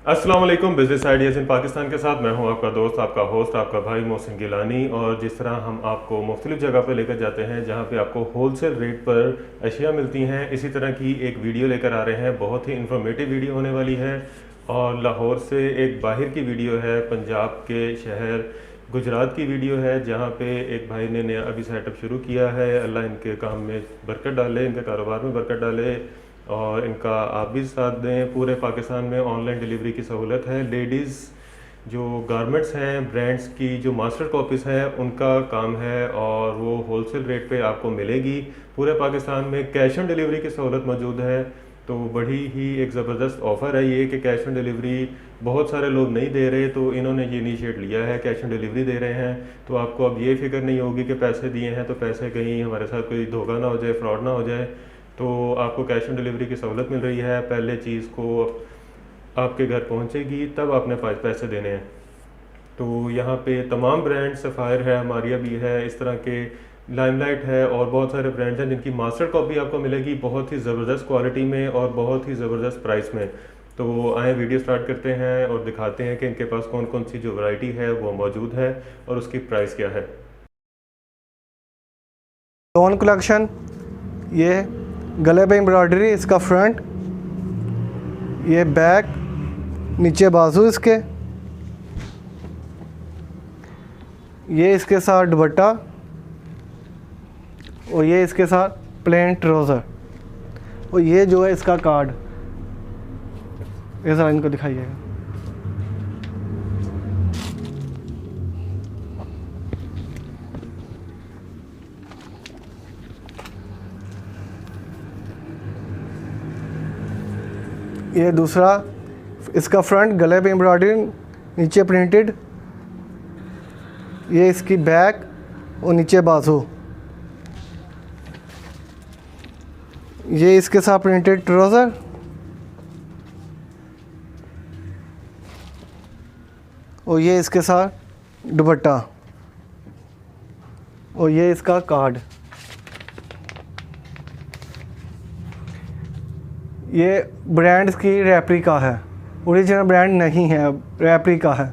अस्सलाम वालेकुम। Business ideas इन पाकिस्तान के साथ मैं हूं आपका दोस्त, आपका होस्ट, आपका भाई मोहसिन गिलानी। और जिस तरह हम आपको मुख्तलिफ जगह पर लेकर जाते हैं जहां पे आपको होलसेल रेट पर अशिया मिलती हैं, इसी तरह की एक वीडियो लेकर आ रहे हैं। बहुत ही इन्फॉर्मेटिव वीडियो होने वाली है। और लाहौर से एक बाहर की वीडियो है, पंजाब के शहर गुजरात की वीडियो है, जहाँ पे एक भाई ने नया अभी सेटअप शुरू किया है। अल्लाह इनके काम में बरकत डाले, इनके कारोबार में बरकत डाले और इनका आप भी साथ दें। पूरे पाकिस्तान में ऑनलाइन डिलीवरी की सहूलत है। लेडीज़ जो गारमेंट्स हैं, ब्रांड्स की जो मास्टर कॉपीज़ हैं, उनका काम है और वो होलसेल रेट पे आपको मिलेगी। पूरे पाकिस्तान में कैश ऑन डिलीवरी की सहूलत मौजूद है। तो बड़ी ही एक ज़बरदस्त ऑफ़र है ये कि कैश ऑन डिलीवरी बहुत सारे लोग नहीं दे रहे, तो इन्होंने ये इनिशिएट लिया है, कैश ऑन डिलीवरी दे रहे हैं। तो आपको अब ये फ़िक्र नहीं होगी कि पैसे दिए हैं तो पैसे कहीं हमारे साथ कोई धोखा ना हो जाए, फ्रॉड ना हो जाए। तो आपको कैश ऑन डिलीवरी की सहूलत मिल रही है। पहले चीज़ को आपके घर पहुंचेगी, तब आपने पैसे देने हैं। तो यहाँ पे तमाम ब्रांड, सफ़ायर है, हमारिया भी है, इस तरह के लाइमलाइट है और बहुत सारे ब्रांड्स हैं जिनकी मास्टर कॉपी आपको मिलेगी बहुत ही ज़बरदस्त क्वालिटी में और बहुत ही ज़बरदस्त प्राइस में। तो आए वीडियो स्टार्ट करते हैं और दिखाते हैं कि इनके पास कौन कौन सी जो वैरायटी है वो मौजूद है और उसकी प्राइस क्या है। लॉन कलेक्शन, ये गले पे एम्ब्रॉयडरी, इसका फ्रंट, ये बैक, नीचे बाजू इसके, ये इसके साथ दुपट्टा और ये इसके साथ प्लेन ट्राउज़र। और ये जो है इसका कार्ड, ये ज़रा इनको दिखाइएगा। ये दूसरा, इसका फ्रंट गले पे एम्ब्रॉयडरी, नीचे प्रिंटेड, ये इसकी बैक और नीचे बाजू, ये इसके साथ प्रिंटेड ट्राउज़र और ये इसके साथ दुपट्टा और ये इसका कार्ड। ये ब्रांड्स की रेप्लिका है, ओरिजिनल ब्रांड नहीं है, रेप्लिका है।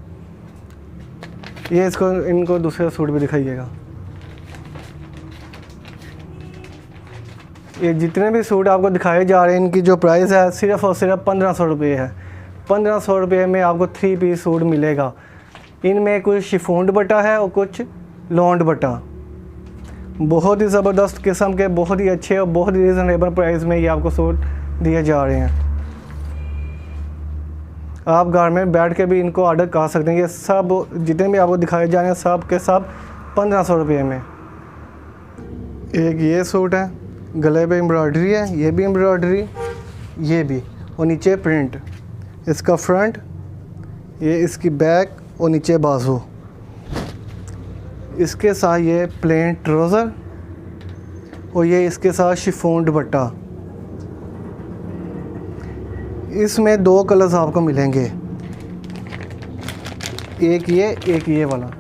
ये इनको दूसरा सूट भी दिखाइएगा। ये जितने भी सूट आपको दिखाए जा रहे हैं, इनकी जो प्राइस है सिर्फ़ और सिर्फ 1500 रुपये है। 1500 रुपये में आपको 3 पीस सूट मिलेगा। इनमें कुछ शिफॉन दुपट्टा है और कुछ लॉन दुपट्टा। बहुत ही ज़बरदस्त किस्म के, बहुत ही अच्छे और बहुत ही रीज़नेबल प्राइस में ये आपको सूट दिए जा रहे हैं। आप घर में बैठ के भी इनको ऑर्डर कर सकते हैं। ये सब जितने भी आपको दिखाए जा रहे हैं सब के सब 1500 रुपये में। एक ये सूट है, गले पे एम्ब्रॉयडरी है, ये भी एम्ब्रॉयडरी, ये भी, और नीचे प्रिंट। इसका फ्रंट, ये इसकी बैक और नीचे बाजू, इसके साथ ये प्लेन ट्राउज़र और ये इसके साथ शिफॉन दुपट्टा। इसमें 2 कलर्स आपको मिलेंगे, एक ये वाला।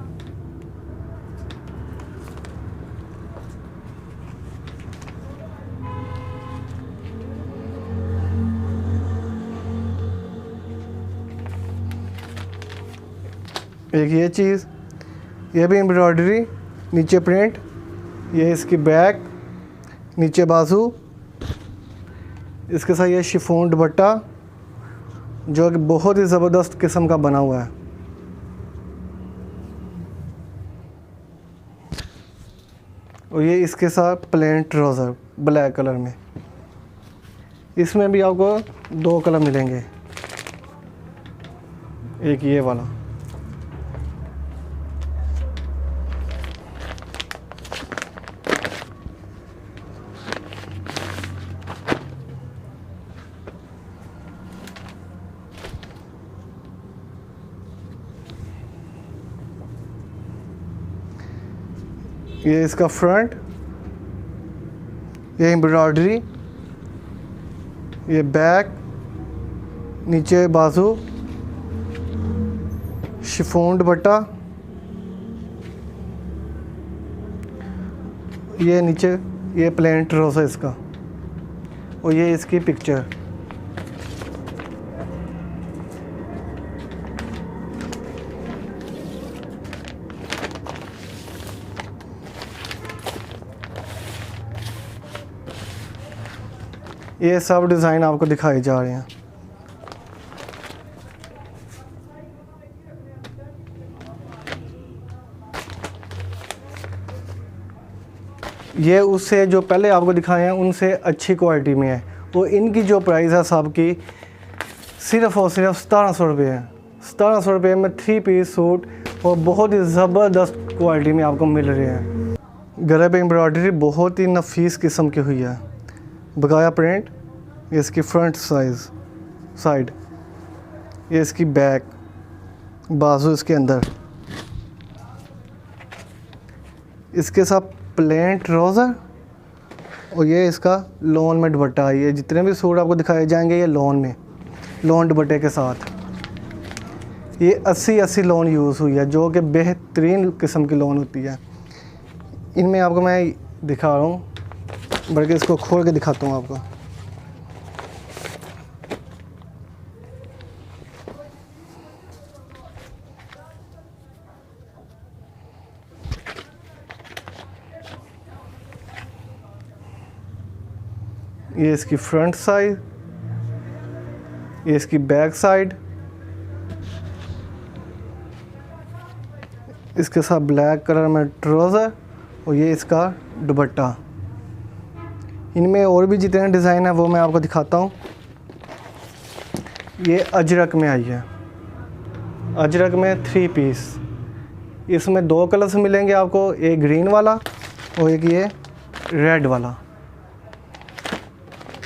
एक ये चीज़, ये भी एम्ब्रॉयडरी, नीचे प्रिंट, ये इसकी बैक, नीचे बाजू, इसके साथ ये शिफॉन दुपट्टा जो कि बहुत ही ज़बरदस्त किस्म का बना हुआ है। और ये इसके साथ प्लेन ट्राउज़र ब्लैक कलर में। इसमें भी आपको 2 कलर मिलेंगे, एक ये वाला। ये इसका फ्रंट, ये एम्ब्रॉयडरी, ये बैक, नीचे बाजू, शिफॉन दुपट्टा, ये नीचे ये प्लेन ट्राउज़र इसका और ये इसकी पिक्चर। ये सब डिज़ाइन आपको दिखाए जा रहे हैं। ये उससे जो पहले आपको दिखाए हैं उनसे अच्छी क्वालिटी में है। तो इनकी जो प्राइस है सब की सिर्फ़ और सिर्फ 1700 रुपये है। 1700 रुपये में 3 पीस सूट और बहुत ही ज़बरदस्त क्वालिटी में आपको मिल रहे हैं। गले पे एम्ब्रॉयडरी बहुत ही नफीस किस्म की हुई है, बकाया प्रिंट। ये इसकी फ्रंट साइड, ये इसकी बैक, बाजू इसके अंदर, इसके साथ प्लेन ट्राउज़र और ये इसका लॉन में दुपट्टा है। ये जितने भी सूट आपको दिखाए जाएंगे ये लॉन दुपट्टे के साथ। ये 80 लॉन यूज़ हुई है जो कि बेहतरीन किस्म की लॉन होती है। इनमें आपको मैं दिखा रहा हूँ, बल्कि इसको खोल के दिखाता हूँ आपको। ये इसकी फ्रंट साइड, ये इसकी बैक साइड, इसके साथ ब्लैक कलर में ट्राउज़र और ये इसका दुपट्टा। इनमें और भी जितने डिज़ाइन है वो मैं आपको दिखाता हूँ। ये अजरक में आई है, अजरक में 3 पीस। इसमें 2 कलर्स मिलेंगे आपको, एक ग्रीन वाला और एक ये रेड वाला,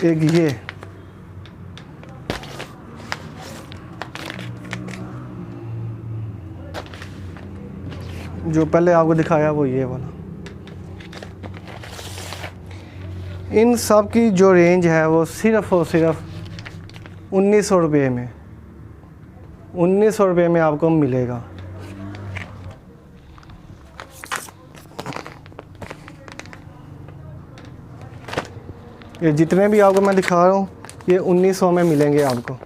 एक ये। जो पहले आपको दिखाया वो ये वाला। इन सब की जो रेंज है वो सिर्फ़ और सिर्फ 1900 रुपये में, 1900 रुपये में आपको मिलेगा। ये जितने भी आपको मैं दिखा रहा हूँ ये 1900 में मिलेंगे आपको।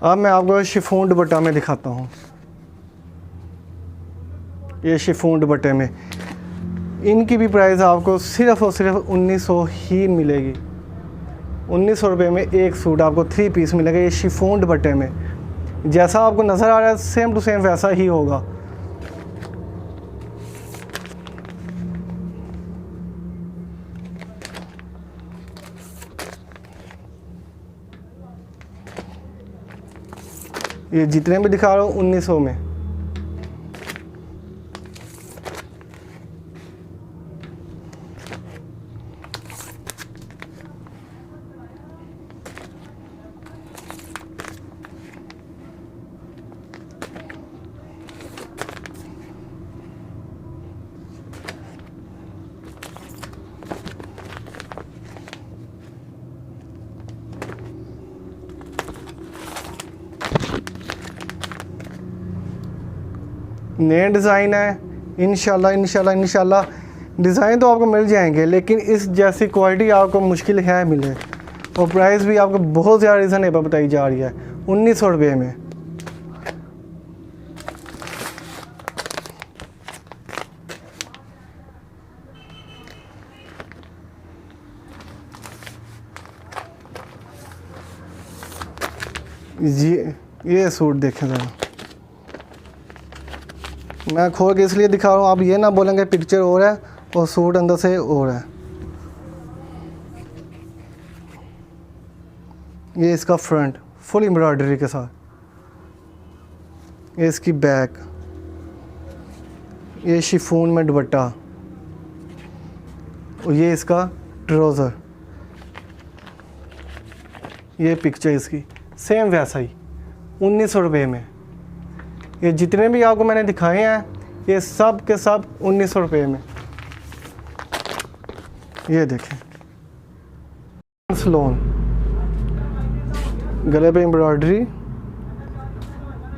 अब मैं आपको शिफॉन दुपट्टा में दिखाता हूँ। ये शिफॉन दुपट्टे में इनकी भी प्राइस आपको सिर्फ़ और सिर्फ 1900 ही मिलेगी। 1900 रुपये में एक सूट आपको 3 पीस मिलेगा। ये शिफॉन दुपट्टे में जैसा आपको नज़र आ रहा है सेम टू सेम वैसा ही होगा। ये जितने भी दिखा रहा हूँ 1900 में। नए डिज़ाइन है, इंशाल्लाह डिज़ाइन तो आपको मिल जाएंगे, लेकिन इस जैसी क्वालिटी आपको मुश्किल है मिले। और प्राइस भी आपको बहुत ज़्यादा रीज़नेबल बताई जा रही है 1900 रुपये में। ये सूट देखें ज़रा, मैं खोल के इसलिए दिखा रहा हूँ, आप ये ना बोलेंगे पिक्चर और है और सूट अंदर से और है। ये इसका फ्रंट फुल एम्ब्रॉयडरी के साथ, ये इसकी बैक, ये शिफॉन में दुपट्टा और ये इसका ट्राउज़र। ये पिक्चर इसकी सेम वैसा ही 1900 रुपये में। ये जितने भी आपको मैंने दिखाए हैं ये सब के सब 1900 रुपये में। ये देखें, लॉन गले पे एम्ब्रॉयडरी,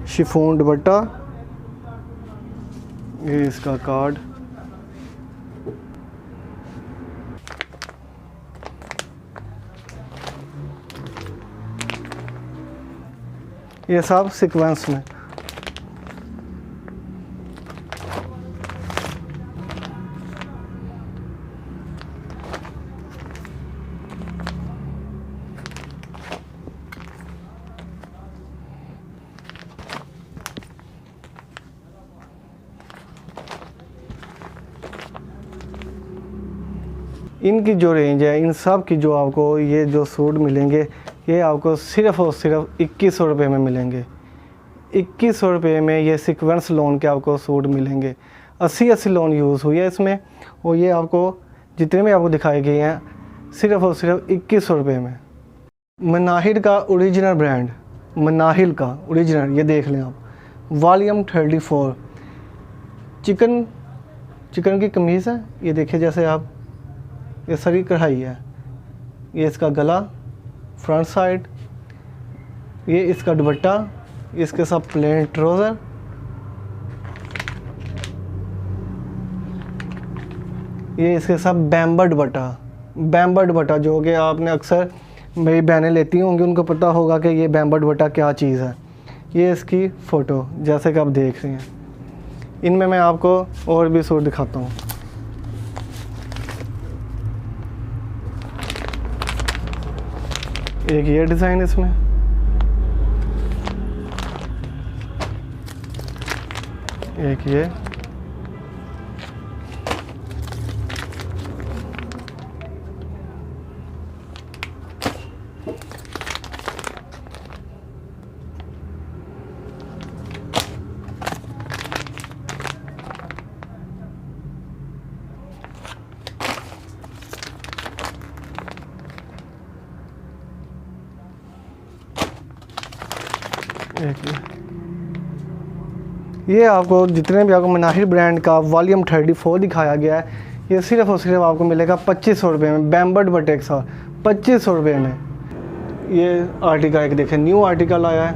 शिफॉन दुपट्टा, ये इसका कार्ड। ये सब सीक्वेंस में। इनकी जो रेंज है, इन सब की जो आपको ये जो सूट मिलेंगे, ये आपको सिर्फ़ और सिर्फ 2100 रुपये में मिलेंगे। 2100 रुपये में ये सीक्वेंस लोन के आपको सूट मिलेंगे। 80 लोन यूज़ हुई है इसमें, और ये आपको जितने भी आपको दिखाए गए हैं सिर्फ़ और सिर्फ 2100 रुपये में। मनाहिल का ओरिजिनल ब्रांड, मनाहिल का ओरिजिनल, ये देख लें आप, वॉल्यूम 34 चिकन की कमीज़ है। ये देखिए जैसे आप, ये सारी कढ़ाई है। ये इसका गला, फ्रंट साइड, ये इसका दुपट्टा, इसके साथ प्लेन ट्राउज़र, ये इसके साथ बैम्बर दुपट्टा जो कि आपने अक्सर मेरी बहनें लेती होंगी, उनको पता होगा कि ये बैम्बर दुपट्टा क्या चीज़ है। ये इसकी फ़ोटो जैसे कि आप देख रहे हैं। इनमें मैं आपको और भी सूट दिखाता हूँ। एक ये डिज़ाइन इसमें, एक ये, ये आपको जितने भी आपको मनाहिल ब्रांड का वॉल्यूम 34 दिखाया गया है, ये सिर्फ़ और सिर्फ आपको मिलेगा 2500 रुपये में, बैम्बर दुपट्टे के साथ 2500 रुपये में। ये आर्टिकल एक देखें, न्यू आर्टिकल आया है,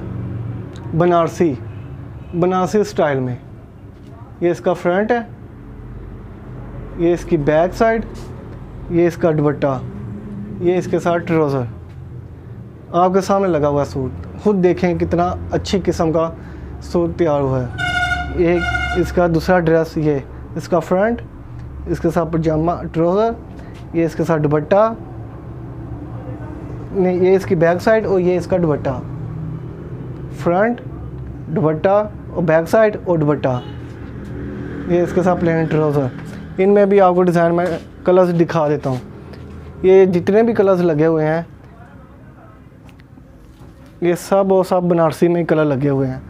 बनारसी स्टाइल में। ये इसका फ्रंट है, ये इसकी बैक साइड, ये इसका दुपट्टा, ये इसके साथ ट्राउज़र आपके सामने लगा हुआ सूट। खुद देखें कितना अच्छी किस्म का सूट तैयार हुआ है। एक इसका दूसरा ड्रेस, ये इसका फ्रंट, इसके साथ पजामा ट्राउज़र, ये इसके साथ दुपट्टा, नहीं ये इसकी बैक साइड और ये इसका दुपट्टा, फ्रंट दुपट्टा और बैक साइड और दुपट्टा, ये इसके साथ प्लेन ट्राउज़र। इनमें भी आपको डिज़ाइन में कलर्स दिखा देता हूँ। ये जितने भी कलर्स लगे हुए हैं, ये सब और सब बनारसी में कलर लगे हुए हैं।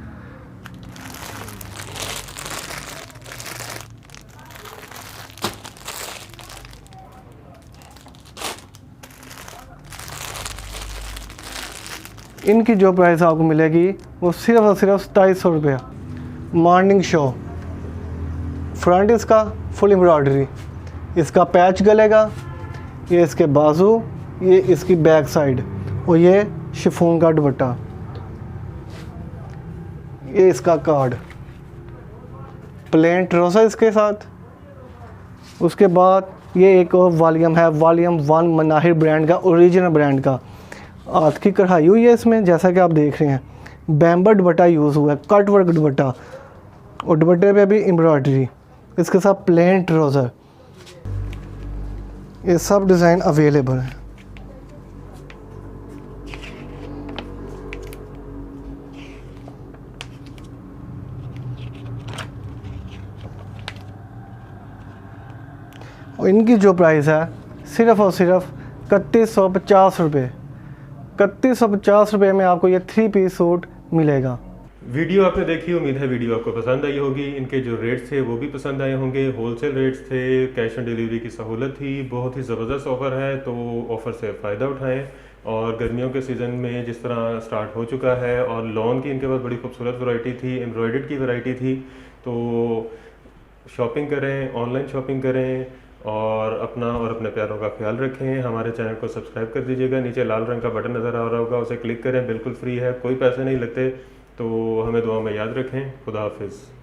इनकी जो प्राइस आपको मिलेगी वो सिर्फ और सिर्फ 2700 रुपया। मॉर्निंग शो, फ्रंट इसका फुल एम्ब्रॉयडरी, इसका पैच गलेगा, ये इसके बाजू, ये इसकी बैक साइड और ये शिफॉन का दुपट्टा, ये इसका कार्ड, प्लेन ट्राउज़र इसके साथ। उसके बाद ये एक और वॉल्यूम है, वॉल्यूम 1 मनाहिल ब्रांड का, ओरिजिनल ब्रांड का। हाथ की कढ़ाई हुई है इसमें जैसा कि आप देख रहे हैं। बैम्बर दुपट्टा यूज़ हुआ है, कट वर्क दुपट्टा, और दुपट्टे पे भी एम्ब्रॉयडरी, इसके साथ प्लेन ट्राउज़र। ये सब डिज़ाइन अवेलेबल है। और इनकी जो प्राइस है सिर्फ़ और सिर्फ 3150 रुपये। 3150 रुपये में आपको ये 3 पीस सूट मिलेगा। वीडियो आपने देखी, उम्मीद है वीडियो आपको पसंद आई होगी। इनके जो रेट्स थे वो भी पसंद आए होंगे। होलसेल रेट्स थे, कैश ऑन डिलीवरी की सहूलत थी, बहुत ही ज़बरदस्त ऑफ़र है, तो ऑफ़र से फ़ायदा उठाएं। और गर्मियों के सीज़न में जिस तरह स्टार्ट हो चुका है, और लॉन की इनके पास बड़ी खूबसूरत वैरायटी थी, एम्ब्रॉयडर्ड की वैरायटी थी, तो शॉपिंग करें, ऑनलाइन शॉपिंग करें, और अपना और अपने प्यारों का ख्याल रखें। हमारे चैनल को सब्सक्राइब कर दीजिएगा। नीचे लाल रंग का बटन नज़र आ रहा होगा, उसे क्लिक करें, बिल्कुल फ्री है, कोई पैसे नहीं लगते। तो हमें दुआ में याद रखें। खुदा हाफिज़।